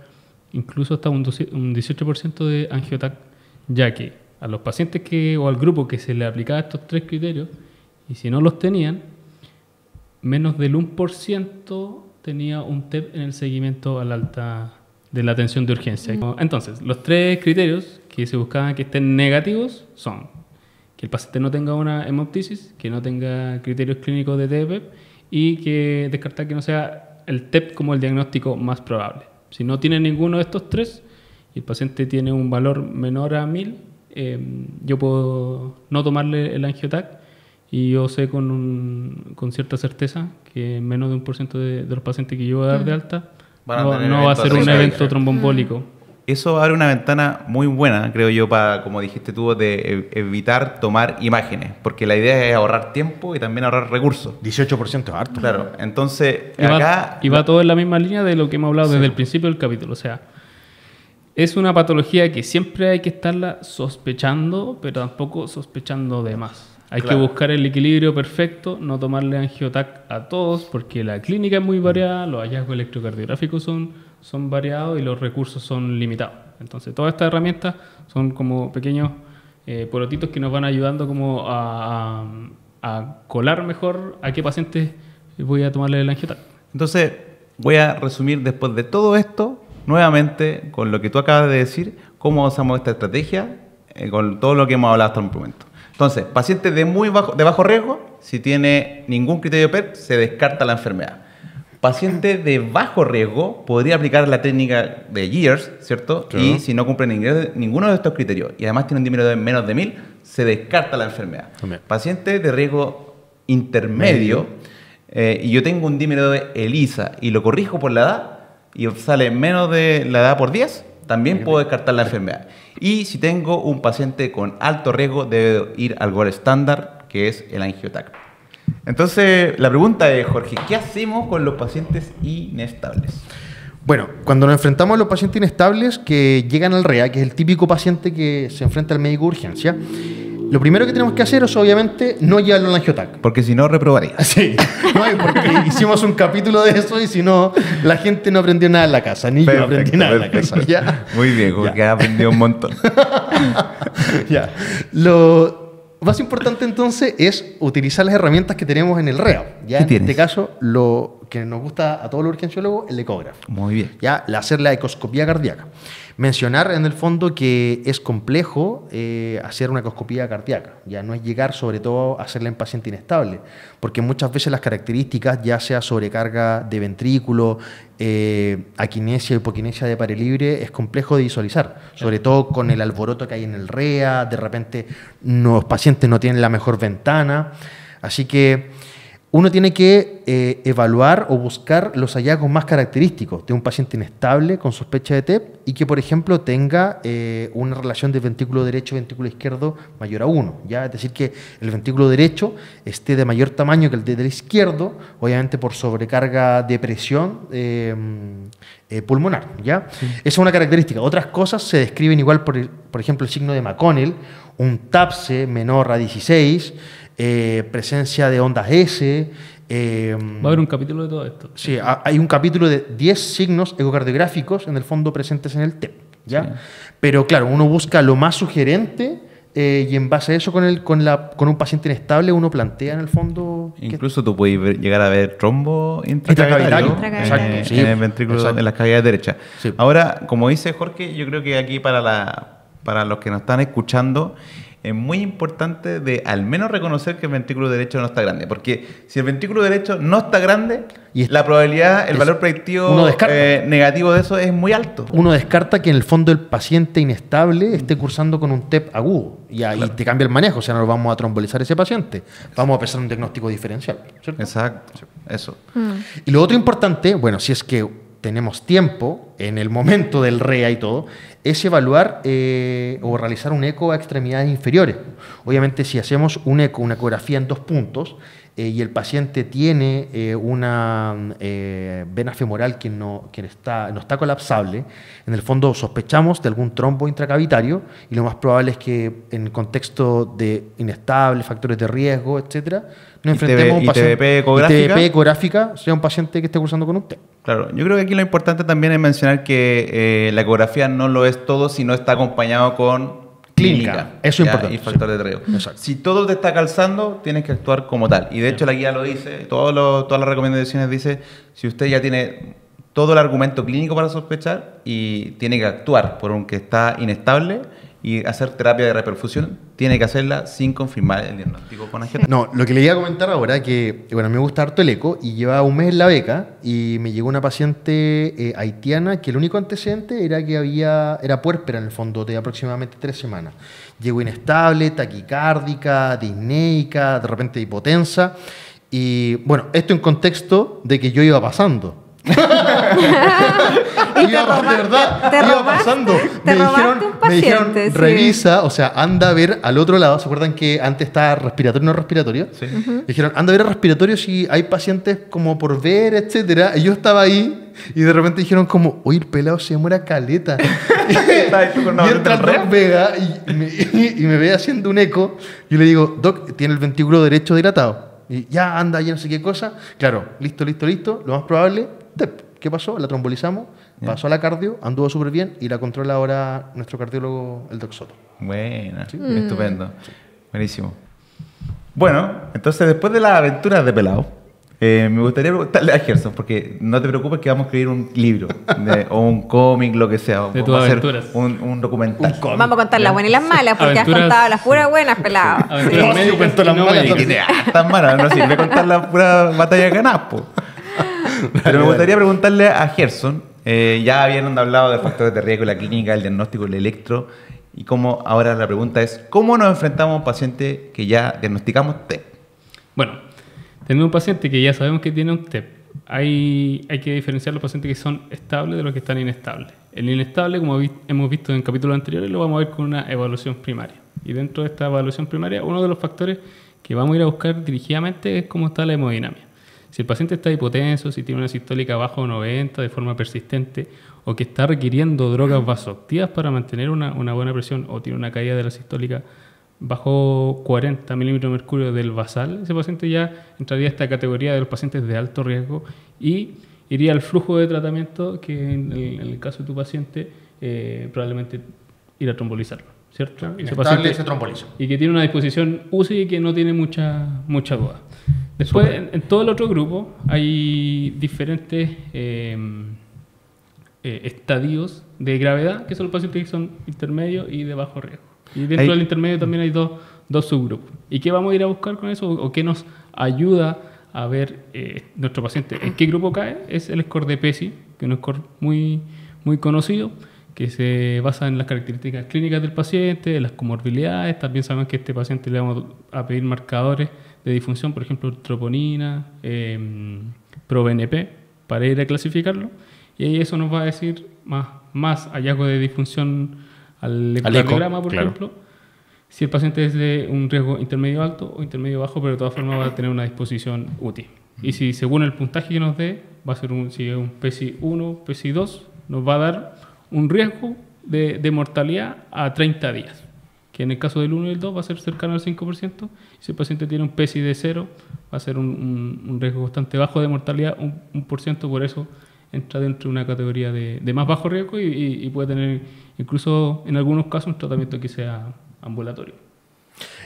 incluso hasta un 18% de angiotac, ya que a los pacientes o al grupo que se le aplicaba estos 3 criterios, y si no los tenían, menos del 1% tenía un TEP en el seguimiento al alta de la atención de urgencia. Entonces, los 3 criterios que se buscaban que estén negativos son que el paciente no tenga una hemoptisis, que no tenga criterios clínicos de TEP y que descartar que no sea el TEP como el diagnóstico más probable. Si no tiene ninguno de estos tres y el paciente tiene un valor menor a 1000, yo puedo no tomarle el angiotac y yo sé con cierta certeza que menos de 1% de los pacientes que yo voy a dar de alta no va a ser un evento tromboembólico. Eso abre una ventana muy buena, creo yo, para, como dijiste tú, de evitar tomar imágenes, porque la idea es ahorrar tiempo y también ahorrar recursos. 18% es harto. Claro, entonces Y va todo en la misma línea de lo que hemos hablado desde el principio del capítulo. O sea, es una patología que siempre hay que estarla sospechando, pero tampoco sospechando de más. Hay que buscar el equilibrio perfecto, no tomarle angiotac a todos, porque la clínica es muy variada, los hallazgos electrocardiográficos son variados y los recursos son limitados. Entonces, todas estas herramientas son como pequeños porotitos que nos van ayudando como a colar mejor a qué pacientes voy a tomarle el angiotac. Entonces, voy a resumir después de todo esto, nuevamente, con lo que tú acabas de decir, cómo usamos esta estrategia, con todo lo que hemos hablado hasta el momento. Entonces, paciente de bajo riesgo, si tiene ningún criterio PET, se descarta la enfermedad. Paciente de bajo riesgo podría aplicar la técnica de Years, ¿cierto? Claro. Y si no cumple ninguno de estos criterios y además tiene un dímero de menos de 1000, se descarta la enfermedad. También. Paciente de riesgo intermedio, y yo tengo un dímero de ELISA y lo corrijo por la edad y sale menos de la edad por 10, también puedo descartar la enfermedad. Y si tengo un paciente con alto riesgo, debe ir al gold estándar, que es el angiotac. Entonces, la pregunta es, Jorge, ¿qué hacemos con los pacientes inestables? Bueno, cuando nos enfrentamos a los pacientes inestables que llegan al REA, que es el típico paciente que se enfrenta al médico de urgencia, lo primero que tenemos que hacer es, obviamente, no llevarlo al angiotac. Porque si no, reprobaría. Sí, no, porque hicimos un capítulo de eso y si no, la gente no aprendió nada en la casa, ni yo aprendí nada en la casa. ¿Ya? Muy bien, Jorge, ha aprendido un montón. Ya. Lo más importante, entonces, es utilizar las herramientas que tenemos en el REA. ¿Ya? En este caso, lo que nos gusta a todos los urgenciólogos, el ecógrafo. Muy bien. ¿Ya? Hacer la ecoscopía cardíaca. Mencionar en el fondo que es complejo hacer una ecoscopía cardíaca, ya no es llegar sobre todo a hacerla en paciente inestable, porque muchas veces las características, ya sea sobrecarga de ventrículo, aquinesia, hipoquinesia de pared libre, es complejo de visualizar, sobre todo con el alboroto que hay en el REA, de repente los pacientes no tienen la mejor ventana, así que uno tiene que evaluar o buscar los hallazgos más característicos de un paciente inestable con sospecha de TEP y que, por ejemplo, tenga una relación de ventrículo derecho y ventrículo izquierdo mayor a 1. ¿Ya? Es decir, que el ventrículo derecho esté de mayor tamaño que el del izquierdo, obviamente por sobrecarga de presión pulmonar. ¿Ya? Sí. Esa es una característica. Otras cosas se describen igual, por ejemplo, el signo de McConnell, un TAPSE menor a 16, presencia de ondas S. Va a haber un capítulo de todo esto. Sí, hay un capítulo de 10 signos ecocardiográficos en el fondo presentes en el TEP. ¿Ya? Sí. Pero claro, uno busca lo más sugerente y en base a eso con un paciente inestable uno plantea en el fondo... Incluso tú puedes llegar a ver trombo intracavitario en el ventrículo, en las cavidades derechas. Sí. Ahora, como dice Jorge, yo creo que aquí para los que nos están escuchando, es muy importante de al menos reconocer que el ventrículo derecho no está grande. Porque si el ventrículo derecho no está grande, la probabilidad, el valor predictivo negativo de eso es muy alto. Uno descarta que en el fondo el paciente inestable esté cursando con un TEP agudo. Y ahí te cambia el manejo. O sea, no vamos a trombolizar a ese paciente. Vamos a empezar un diagnóstico diferencial. ¿Cierto? Exacto. Eso. Y lo otro importante, bueno, si es que tenemos tiempo en el momento del REA y todo, es evaluar o realizar un eco a extremidades inferiores. Obviamente, si hacemos una ecografía en 2 puntos y el paciente tiene una vena femoral que no está colapsable, en el fondo sospechamos de algún trombo intracavitario y lo más probable es que en el contexto de inestable, factores de riesgo, etcétera, nos enfrentemos a un paciente TVP ecográfica sea un paciente que esté cursando con un TEP. Claro, yo creo que aquí lo importante también es mencionar que la ecografía no lo es todo si no está acompañado con clínica. Eso es importante. Y factor de riesgo. Si todo te está calzando, tienes que actuar como tal. Y de hecho la guía lo dice, todas las recomendaciones dice, si usted ya tiene todo el argumento clínico para sospechar y tiene que actuar por un que está inestable, y hacer terapia de reperfusión, tiene que hacerla sin confirmar el diagnóstico con angiotac. No, lo que le iba a comentar ahora, que bueno, me gusta harto el eco y llevaba un mes en la beca y me llegó una paciente haitiana que el único antecedente era que era puérpera en el fondo de aproximadamente 3 semanas. Llegó inestable, taquicárdica, disneica, de repente hipotensa. Y bueno, esto en contexto de que yo iba pasando. Y te de verdad, iba pasando. Te robaste un me dijeron, paciente, sí. revisa, o sea, anda a ver al otro lado. ¿Se acuerdan que antes estaba respiratorio y no respiratorio? Sí. Dijeron, anda a ver al respiratorio si hay pacientes como por ver, etcétera. Y yo estaba ahí y de repente dijeron como, oye, el pelado se demora caleta. Y entra el Doc Vega y me ve haciendo un eco. Y le digo, Doc, tiene el ventrículo derecho dilatado. Y ya anda, ya no sé qué cosa. Claro, listo. Lo más probable, TEP. ¿Qué pasó? La trombolizamos, pasó a la cardio, anduvo súper bien y la controla ahora nuestro cardiólogo, el Doc Soto. Buena, estupendo. Buenísimo. Bueno, entonces después de las aventuras de pelado, me gustaría preguntarle a Gerson, porque no te preocupes que vamos a escribir un libro o un cómic, lo que sea. De Vamos tus a hacer aventuras. un documental. Vamos a contar las buenas y las malas, porque has Aventuras- contado las puras buenas, pelado. Aventuras Sí, médicas cuento y las no malas médicas. Y tiene tan mala, no sirve contar la pura batalla de ganas, po. Pero me gustaría preguntarle a Gerson, ya habían hablado de factores de riesgo, la clínica, el diagnóstico, el electro, y cómo ahora la pregunta es, ¿cómo nos enfrentamos a un paciente que ya diagnosticamos TEP? Bueno, tenemos un paciente que ya sabemos que tiene un TEP. Hay que diferenciar los pacientes que son estables de los que están inestables. El inestable, como hemos visto en capítulos anteriores, lo vamos a ver con una evaluación primaria. Y dentro de esta evaluación primaria, uno de los factores que vamos a ir a buscar dirigidamente es cómo está la hemodinamia. Si el paciente está hipotenso, si tiene una sistólica bajo 90 de forma persistente o que está requiriendo drogas vasoactivas para mantener una buena presión o tiene una caída de la sistólica bajo 40 milímetros de mercurio del basal, ese paciente ya entraría a esta categoría de los pacientes de alto riesgo y iría al flujo de tratamiento que en el caso de tu paciente probablemente ir a trombolizarlo, ¿cierto? Ese Inestable paciente- se tromboliza. y que tiene una disposición UCI y que no tiene mucha duda. Después, en todo el otro grupo hay diferentes estadios de gravedad, que son los pacientes que son intermedios y de bajo riesgo. Y dentro Ahí- del intermedio también hay dos subgrupos. ¿Y qué vamos a ir a buscar con eso? ¿O qué nos ayuda a ver nuestro paciente? ¿En qué grupo cae? Es el score de PESI, que es un score muy, muy conocido, que se basa en las características clínicas del paciente, en las comorbilidades. También sabemos que a este paciente le vamos a pedir marcadores de disfunción, por ejemplo, troponina, ProBNP, para ir a clasificarlo. Y ahí eso nos va a decir más hallazgo de disfunción al ecocardiograma, por claro. ejemplo, si el paciente es de un riesgo intermedio alto o intermedio bajo, pero de todas formas va a tener una disposición útil. Y si según el puntaje que nos dé, va a ser si es un PESI 1, PESI 2, nos va a dar un riesgo de mortalidad a 30 días, que en el caso del 1 y el 2 va a ser cercano al 5%. Si el paciente tiene un PESI de 0, va a ser un riesgo bastante bajo de mortalidad, 1%, por eso entra dentro de una categoría de más bajo riesgo y puede tener incluso en algunos casos un tratamiento que sea ambulatorio.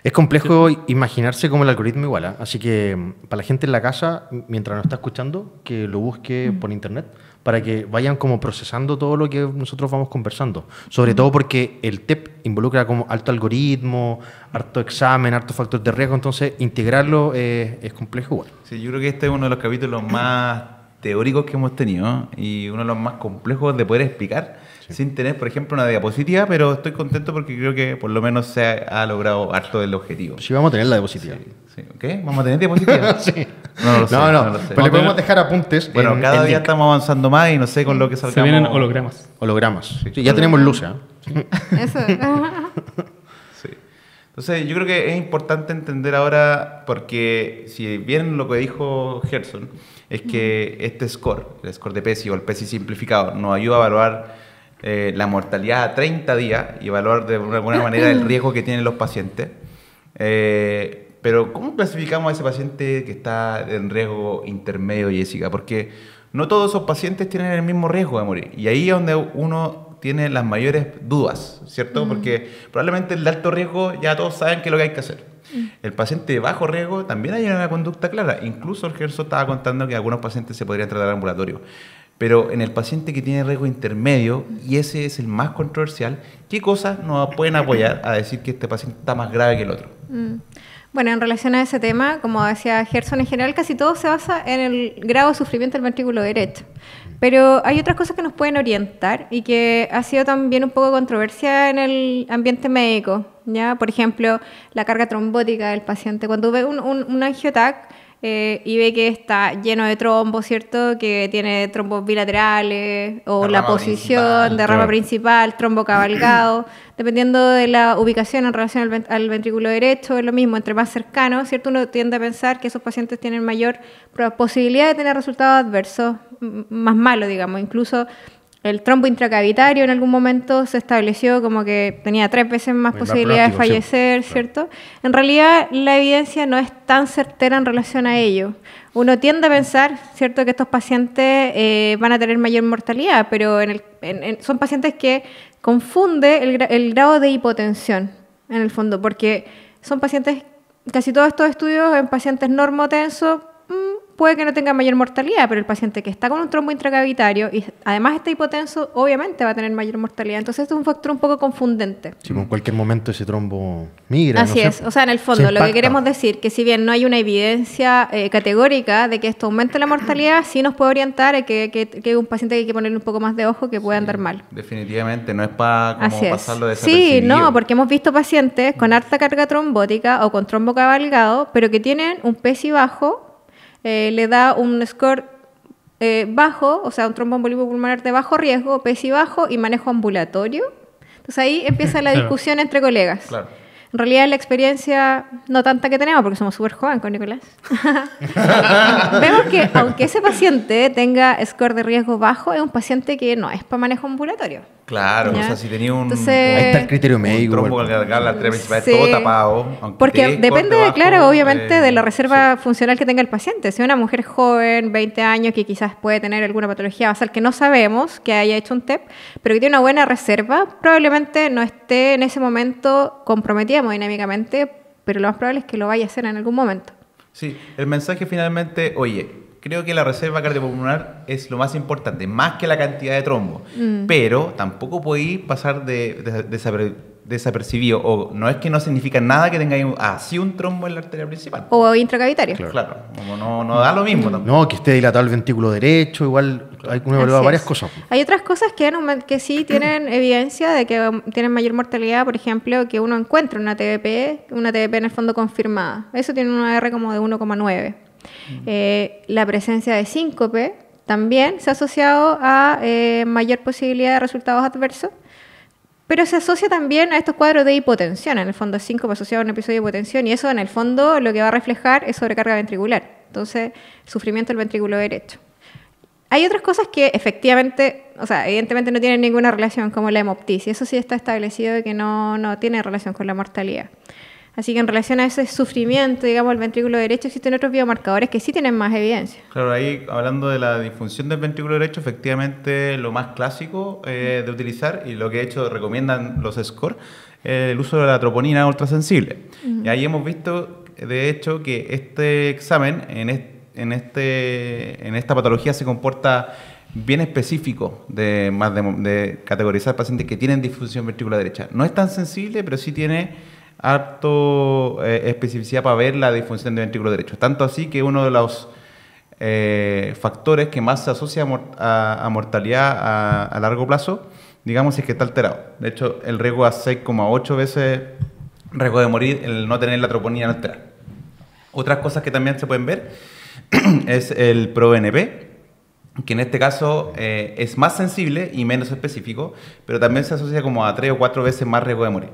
Es complejo imaginarse cómo el algoritmo iguala, así que para la gente en la casa, mientras nos está escuchando, que lo busque por internet, para que vayan como procesando todo lo que nosotros vamos conversando. Sobre todo porque el TEP involucra como alto algoritmo, harto examen, harto factor de riesgo, entonces integrarlo es complejo igual. Sí, yo creo que este es uno de los capítulos más teóricos que hemos tenido, ¿no? Y uno de los más complejos de poder explicar sin tener, por ejemplo, una diapositiva, pero estoy contento porque creo que por lo menos se ha logrado harto del objetivo. Sí, vamos a tener la diapositiva. Sí. ¿Qué? ¿Vamos a tener diapositiva? Sí. No lo sé. No, lo sé. pero le podemos dejar apuntes. Bueno, en cada el día link. estamos avanzando más y no sé con lo que Se salgamos. vienen hologramas. Hologramas. Sí, ya tenemos luces. ¿eh? Eso. Sí. Entonces, yo creo que es importante entender ahora, porque si bien lo que dijo Gerson, es que este score, el score de PESI o el PESI simplificado, nos ayuda a evaluar la mortalidad a 30 días y evaluar de una buena manera el riesgo que tienen los pacientes. Pero, ¿cómo clasificamos a ese paciente que está en riesgo intermedio, Jessica? Porque no todos esos pacientes tienen el mismo riesgo de morir. Y ahí es donde uno tiene las mayores dudas, ¿cierto? Porque probablemente el de alto riesgo ya todos saben qué es lo que hay que hacer. El paciente de bajo riesgo también hay una conducta clara. Incluso el Gerson estaba contando que algunos pacientes se podrían tratar ambulatorio. Pero en el paciente que tiene riesgo intermedio, y ese es el más controversial, ¿qué cosas nos pueden apoyar a decir que este paciente está más grave que el otro? Bueno, en relación a ese tema, como decía Gerson, en general casi todo se basa en el grado de sufrimiento del ventrículo derecho. Pero hay otras cosas que nos pueden orientar y que ha sido también un poco controversia en el ambiente médico, ¿ya? Por ejemplo, la carga trombótica del paciente. Cuando ve un angiotac y ve que está lleno de trombos, ¿cierto? Que tiene trombos bilaterales o la posición de rama principal, trombo cabalgado, dependiendo de la ubicación en relación al ventrículo derecho, es lo mismo, entre más cercano, ¿cierto? Uno tiende a pensar que esos pacientes tienen mayor posibilidad de tener resultados adversos, más malos, digamos. Incluso el trombo intracavitario en algún momento se estableció como que tenía 3 veces más posibilidades de fallecer, ¿cierto? En realidad la evidencia no es tan certera en relación a ello. Uno tiende a pensar, ¿cierto?, que estos pacientes van a tener mayor mortalidad, pero son pacientes que confunde el grado de hipotensión, en el fondo, porque son pacientes, casi todos estos estudios en pacientes normotensos, puede que no tenga mayor mortalidad, pero el paciente que está con un trombo intracavitario y además está hipotenso, obviamente va a tener mayor mortalidad. Entonces, esto es un factor un poco confundente. Sí, en cualquier momento ese trombo migra. Así es. O sea, en el fondo, lo que queremos decir que si bien no hay una evidencia categórica de que esto aumente la mortalidad, sí nos puede orientar a que un paciente que hay que ponerle un poco más de ojo que puede andar mal. Definitivamente, no es para pasarlo desapercibido. Sí, no, porque hemos visto pacientes con alta carga trombótica o con trombo cabalgado, pero que tienen un PESI bajo, le da un score bajo, o sea, un tromboembolismo pulmonar de bajo riesgo, PESI bajo y manejo ambulatorio. Entonces ahí empieza la discusión entre colegas. Claro. En realidad la experiencia no tanta que tenemos, porque somos súper jóvenes con Nicolás. Vemos que aunque ese paciente tenga score de riesgo bajo, es un paciente que no es para manejo ambulatorio. Claro, ¿ya? O sea, si tenía Entonces, ahí está el criterio médico. Un trombo cabalgado, la arteria principal, todo tapado. Porque depende, claro, obviamente, de la reserva funcional que tenga el paciente. Si una mujer joven, 20 años, que quizás puede tener alguna patología basal que no sabemos, que haya hecho un TEP, pero que tiene una buena reserva, probablemente no esté en ese momento comprometida hemodinámicamente, pero lo más probable es que lo vaya a hacer en algún momento. Sí, el mensaje finalmente, oye, creo que la reserva cardiopulmonar es lo más importante, más que la cantidad de trombo. Pero tampoco podéis pasar desapercibido, o no es que no significa nada que tengáis así un trombo en la arteria principal. O intracavitario. Claro, como no da lo mismo tampoco. No, que esté dilatado el ventrículo derecho, igual hay que evaluar varias cosas. Hay otras cosas que sí tienen evidencia de que tienen mayor mortalidad, por ejemplo, que uno encuentra una TBP en el fondo confirmada. Eso tiene una R como de 1,9. La presencia de síncope también se ha asociado a mayor posibilidad de resultados adversos, pero se asocia también a estos cuadros de hipotensión. En el fondo, síncope asociado a un episodio de hipotensión, y eso en el fondo lo que va a reflejar es sobrecarga ventricular, entonces sufrimiento del ventrículo derecho. Hay otras cosas que efectivamente, o sea, evidentemente no tienen ninguna relación, como la hemoptisis. Eso sí está establecido de que no tiene relación con la mortalidad. Así que en relación a ese sufrimiento, digamos, el ventrículo derecho, existen otros biomarcadores que sí tienen más evidencia. Claro, ahí hablando de la disfunción del ventrículo derecho, efectivamente lo más clásico de utilizar, y lo que de hecho recomiendan los SCORE, el uso de la troponina ultrasensible. Y ahí hemos visto, de hecho, que este examen en esta patología se comporta bien específico de categorizar pacientes que tienen disfunción ventricular derecha. No es tan sensible, pero sí tiene harto especificidad para ver la disfunción del ventrículo derecho. Tanto así que uno de los factores que más se asocia a mortalidad a largo plazo, digamos, es que está alterado. De hecho, el riesgo es 6,8 veces riesgo de morir el no tener la troponina alterada. Otras cosas que también se pueden ver es el ProBNP, que en este caso es más sensible y menos específico, pero también se asocia como a 3 o 4 veces más riesgo de morir.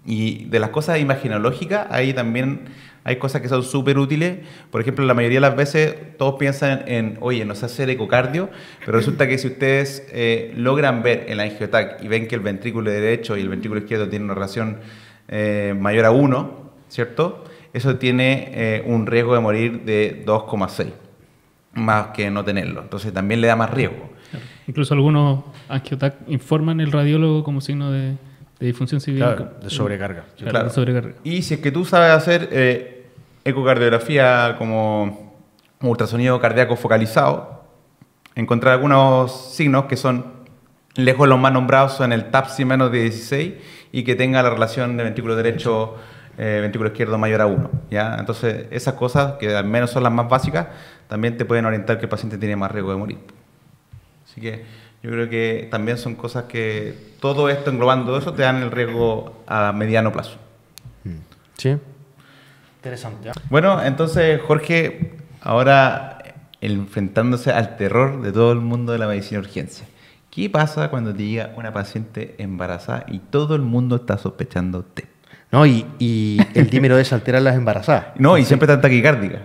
Y de las cosas imaginológicas, ahí también hay cosas que son súper útiles. Por ejemplo, la mayoría de las veces todos piensan oye, no sé hacer ecocardio, pero resulta que si ustedes logran ver el angiotac y ven que el ventrículo derecho y el ventrículo izquierdo tienen una relación mayor a 1, ¿cierto? Eso tiene un riesgo de morir de 2,6, más que no tenerlo. Entonces también le da más riesgo. Claro. Incluso algunos angiotac informan el radiólogo como signo de disfunción civil. Claro, de sobrecarga. Claro, de sobrecarga. Y si es que tú sabes hacer ecocardiografía como ultrasonido cardíaco focalizado, encontrar algunos signos que son lejos los más nombrados, son el TAPSI menos de 16 y que tenga la relación de ventrículo derecho, ventrículo izquierdo mayor a 1. ¿Ya? Entonces, esas cosas, que al menos son las más básicas, también te pueden orientar que el paciente tiene más riesgo de morir. Así que yo creo que también son cosas que todo esto, englobando eso, te dan el riesgo a mediano plazo. Sí. Interesante. Bueno, entonces, Jorge, ahora enfrentándose al terror de todo el mundo de la medicina de urgencia. ¿Qué pasa cuando te llega una paciente embarazada y todo el mundo está sospechando TEP? No, y el dímero D se altera en las embarazadas. No, y siempre está taquicárdica.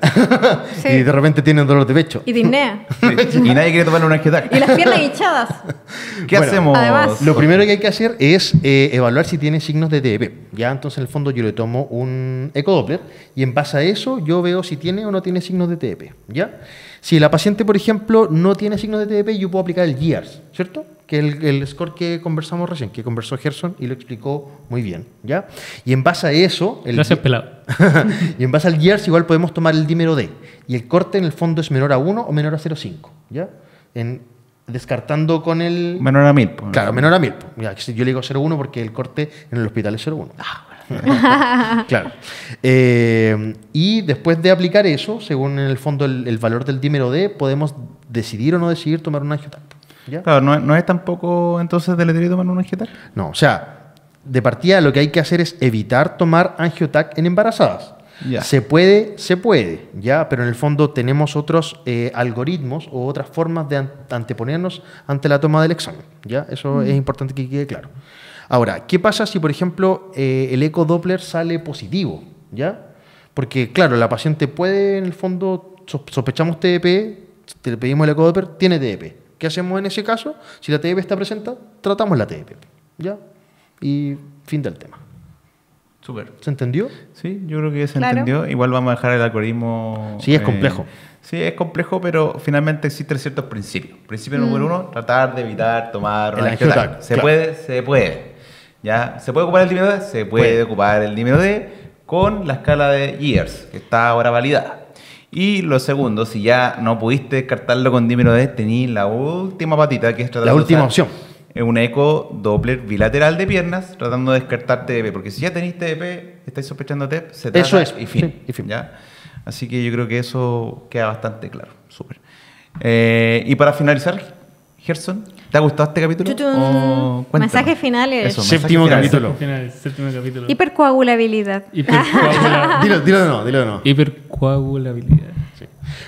Sí. Y de repente tienen dolor de pecho. Y disnea. Sí, y nadie quiere tomarle una angiotac. Y las piernas hinchadas. ¿Qué Bueno, hacemos? además- Lo primero que hay que hacer es evaluar si tiene signos de TEP. Ya, entonces en el fondo yo le tomo un ecodoppler y en base a eso yo veo si tiene o no tiene signos de TEP. ¿Ya? Si la paciente, por ejemplo, no tiene signos de TEP, yo puedo aplicar el GEARS, ¿cierto? Que es el score que conversamos recién, que conversó Gerson y lo explicó muy bien. ¿Ya? Y en base a eso... Gracias, pelado. y en base al GEARS igual podemos tomar el dímero D. Y el corte en el fondo es menor a 1 o menor a 0,5. ¿Ya? Descartando con el... Menor a 1000. Pues. Claro, menor a 1000. Ya, yo le digo 0,1 porque el corte en el hospital es 0,1. Claro. Y después de aplicar eso, según en el fondo el valor del dímero D, podemos decidir o no decidir tomar un angiotac. ¿Ya? Claro, no es tampoco entonces deleterio tomar una angiotac. No, o sea, de partida lo que hay que hacer es evitar tomar angiotac en embarazadas. Ya. Se puede, ya, pero en el fondo tenemos otros algoritmos o otras formas de anteponernos ante la toma del examen. ¿Ya? Eso es importante que quede claro. Ahora, ¿qué pasa si, por ejemplo, el ecodoppler sale positivo? ¿Ya? Porque, claro, la paciente puede, en el fondo, sospechamos TEP, le pedimos el ecodoppler, tiene TEP. ¿Qué hacemos en ese caso? Si la TEP está presente, tratamos la TEP. ¿Ya? Y fin del tema. Súper. ¿Se entendió? Sí, yo creo que se Claro. entendió. Igual vamos a dejar el algoritmo... Sí, es complejo. Sí, es complejo, pero finalmente existen ciertos principios. Principio número 1, tratar de evitar tomar El una angiotac, angiotac. Se claro. puede, se puede. ¿Ya? ¿Se puede ocupar el dímero D? Se puede ocupar el dímero D con la escala de Years, que está ahora validada. Y lo segundo, si ya no pudiste descartarlo con dímero D, tenés la última patita, que es tratar La de última usar opción. un ecodoppler bilateral de piernas, tratando de descartar TEP. Porque si ya tenéis TEP, estáis sospechando TEP, se trata Eso es, y fin. sí, y fin. ¿Ya? Así que yo creo que eso queda bastante claro. Súper. Y para finalizar, Gerson, ¿te ha gustado este capítulo? Tutun. O cuéntanos. Mensajes finales. Eso, Séptimo mensajes finales. capítulo. Final, séptimo capítulo. Hipercoagulabilidad. Dilo de nuevo, dilo de nuevo. Hipercoagulabilidad.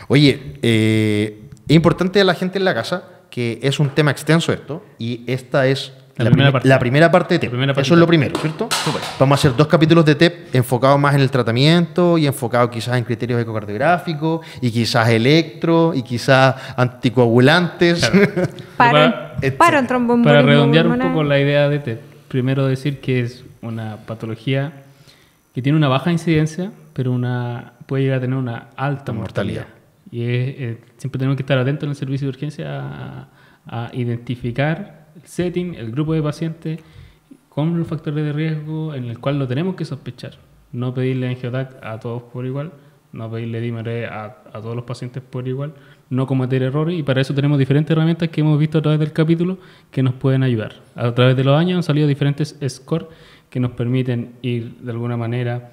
Oye, es importante a la gente en la casa que es un tema extenso esto y esta es La primera parte. la primera parte de TEP. La primera parte Eso es lo de primero, ¿cierto? Súper. Vamos a hacer 2 capítulos de TEP enfocados más en el tratamiento y enfocados quizás en criterios ecocardiográficos y quizás electro y quizás anticoagulantes. Paro en tromboembolismo Para redondear un pulmonar. poco la idea de TEP, primero decir que es una patología que tiene una baja incidencia, pero puede llegar a tener una alta mortalidad. Y siempre tenemos que estar atentos en el servicio de urgencia a identificar el setting, el grupo de pacientes con los factores de riesgo en el cual lo tenemos que sospechar. No pedirle angiotac a todos por igual, no pedirle dímero D a todos los pacientes por igual, no cometer errores, y para eso tenemos diferentes herramientas que hemos visto a través del capítulo que nos pueden ayudar. A través de los años han salido diferentes scores que nos permiten ir de alguna manera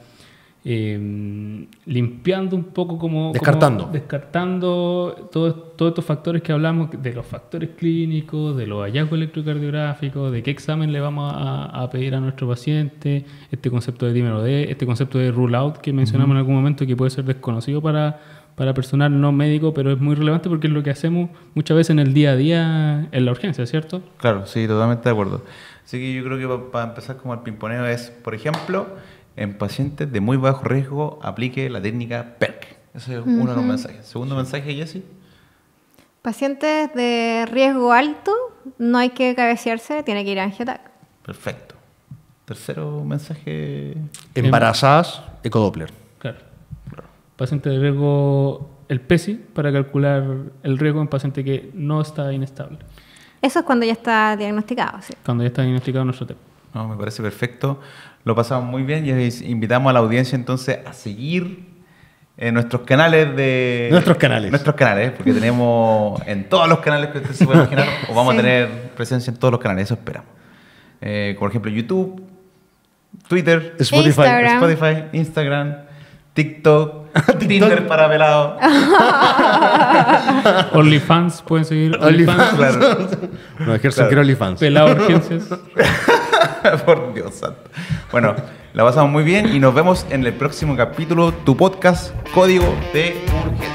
limpiando un poco descartando todos estos factores que hablamos, de los factores clínicos, de los hallazgos electrocardiográficos, de qué examen le vamos a pedir a nuestro paciente, este concepto de dímero D, este concepto de rule out que mencionamos en algún momento, que puede ser desconocido para personal no médico, pero es muy relevante porque es lo que hacemos muchas veces en el día a día en la urgencia, ¿cierto? Claro, sí, totalmente de acuerdo. Así que yo creo que para empezar como el pimponeo es, por ejemplo, en pacientes de muy bajo riesgo, aplique la técnica PERC. Ese es uno de los mensajes. Segundo mensaje, Jessy. Pacientes de riesgo alto, no hay que cabecearse, tiene que ir a angiotac. Perfecto. Tercero mensaje. Embarazadas, ecodoppler. Claro. Paciente de riesgo, el PESI, para calcular el riesgo en paciente que no está inestable. Eso es cuando ya está diagnosticado, sí. Cuando ya está diagnosticado nuestro TEP. No, me parece perfecto. Lo pasamos muy bien y invitamos a la audiencia entonces a seguir en nuestros canales de... Nuestros canales. Nuestros canales, porque tenemos en todos los canales que usted se puede imaginar, o vamos a tener presencia en todos los canales, eso esperamos. Por ejemplo, YouTube, Twitter, Instagram. Instagram, TikTok, Tinder para pelados. OnlyFans, pueden seguir. OnlyFans. Claro. No, Gerson quiere OnlyFans. Pelado Urgencias. Por Dios santo. Bueno, la pasamos muy bien y nos vemos en el próximo capítulo, tu podcast Código de Urgencia.